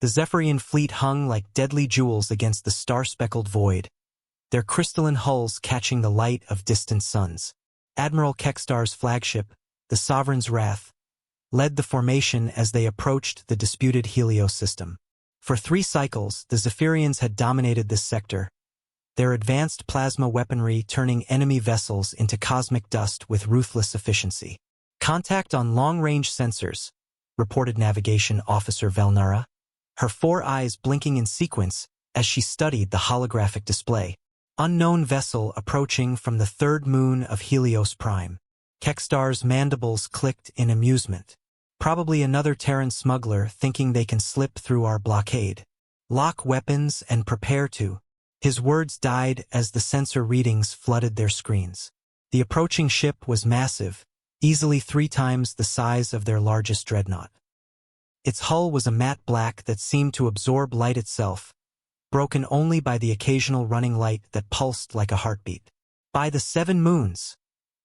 The Zephyrian fleet hung like deadly jewels against the star-speckled void, their crystalline hulls catching the light of distant suns. Admiral Kekstar's flagship, the Sovereign's Wrath, led the formation as they approached the disputed Helios system. For 3 cycles, the Zephyrians had dominated this sector, their advanced plasma weaponry turning enemy vessels into cosmic dust with ruthless efficiency. "Contact on long-range sensors," reported Navigation Officer Velnara, her 4 eyes blinking in sequence as she studied the holographic display. "Unknown vessel approaching from the 3rd moon of Helios Prime." Kekstar's mandibles clicked in amusement. "Probably another Terran smuggler thinking they can slip through our blockade. Lock weapons and prepare to." His words died as the sensor readings flooded their screens. The approaching ship was massive, easily 3 times the size of their largest dreadnought. Its hull was a matte black that seemed to absorb light itself, broken only by the occasional running light that pulsed like a heartbeat. "By the 7 moons,"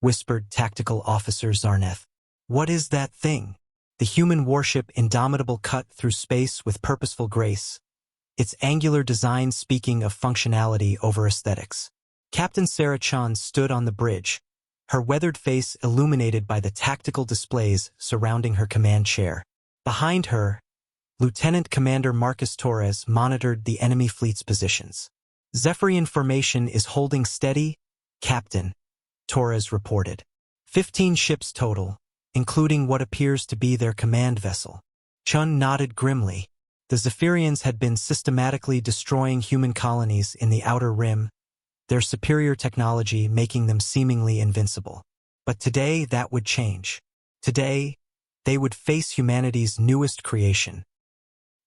whispered Tactical Officer Zarneth. "What is that thing?" The human warship Indomitable cut through space with purposeful grace, its angular design speaking of functionality over aesthetics. Captain Sarah Chan stood on the bridge, her weathered face illuminated by the tactical displays surrounding her command chair. Behind her, Lieutenant Commander Marcus Torres monitored the enemy fleet's positions. "Zephyrian formation is holding steady, Captain," Torres reported. 15 ships total, including what appears to be their command vessel. Chun nodded grimly. The Zephyrians had been systematically destroying human colonies in the Outer Rim, their superior technology making them seemingly invincible. But today that would change. Today, they would face humanity's newest creation.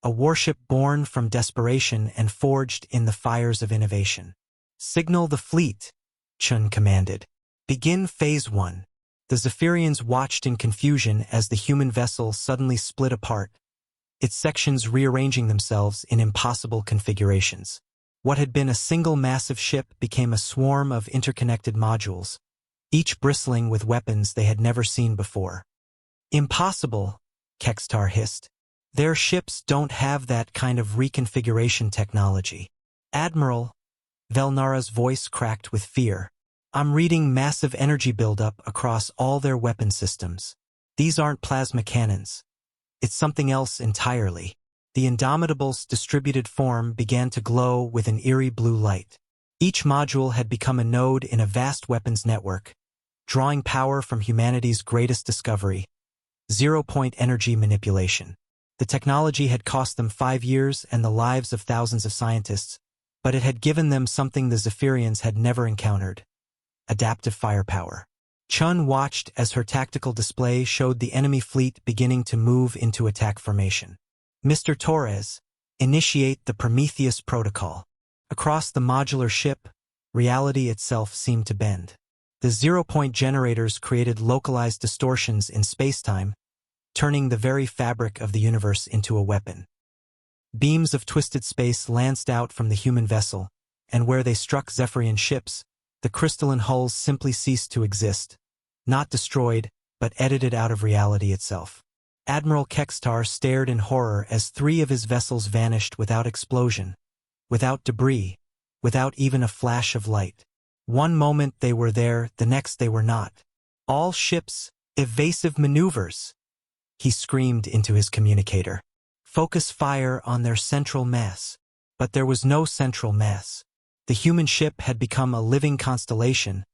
A warship born from desperation and forged in the fires of innovation. "Signal the fleet," Chun commanded. "Begin Phase 1. The Zephyrians watched in confusion as the human vessel suddenly split apart, its sections rearranging themselves in impossible configurations. What had been a single massive ship became a swarm of interconnected modules, each bristling with weapons they had never seen before. "Impossible," Kekstar hissed. "Their ships don't have that kind of reconfiguration technology." "Admiral," Velnara's voice cracked with fear, "I'm reading massive energy buildup across all their weapon systems. These aren't plasma cannons. It's something else entirely." The Indomitable's distributed form began to glow with an eerie blue light. Each module had become a node in a vast weapons network, drawing power from humanity's greatest discovery, zero-point energy manipulation. The technology had cost them 5 years and the lives of thousands of scientists, but it had given them something the Zephyrians had never encountered: adaptive firepower. Chun watched as her tactical display showed the enemy fleet beginning to move into attack formation. "Mr. Torres, initiate the Prometheus Protocol." Across the modular ship, reality itself seemed to bend. The zero-point generators created localized distortions in spacetime, turning the very fabric of the universe into a weapon. Beams of twisted space lanced out from the human vessel, and where they struck Zephyrian ships, the crystalline hulls simply ceased to exist, not destroyed, but edited out of reality itself. Admiral Kekstar stared in horror as 3 of his vessels vanished without explosion, without debris, without even a flash of light. One moment they were there, the next they were not. "All ships, evasive maneuvers," he screamed into his communicator. "Focus fire on their central mass." But there was no central mass. The human ship had become a living constellation,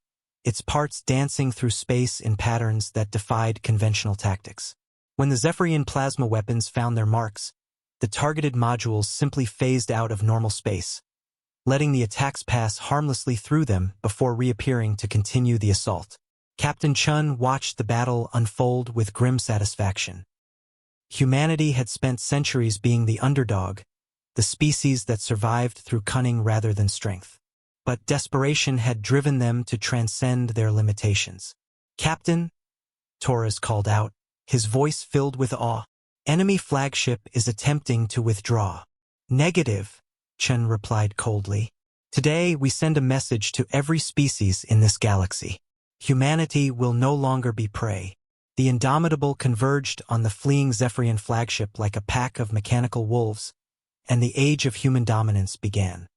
its parts dancing through space in patterns that defied conventional tactics. When the Zephyrian plasma weapons found their marks, the targeted modules simply phased out of normal space, letting the attacks pass harmlessly through them before reappearing to continue the assault. Captain Chun watched the battle unfold with grim satisfaction. Humanity had spent centuries being the underdog, the species that survived through cunning rather than strength. But desperation had driven them to transcend their limitations. "Captain," Torres called out, his voice filled with awe, "enemy flagship is attempting to withdraw." "Negative," Chen replied coldly. "Today we send a message to every species in this galaxy. Humanity will no longer be prey." The Indomitable converged on the fleeing Zephyrian flagship like a pack of mechanical wolves, and the age of human dominance began.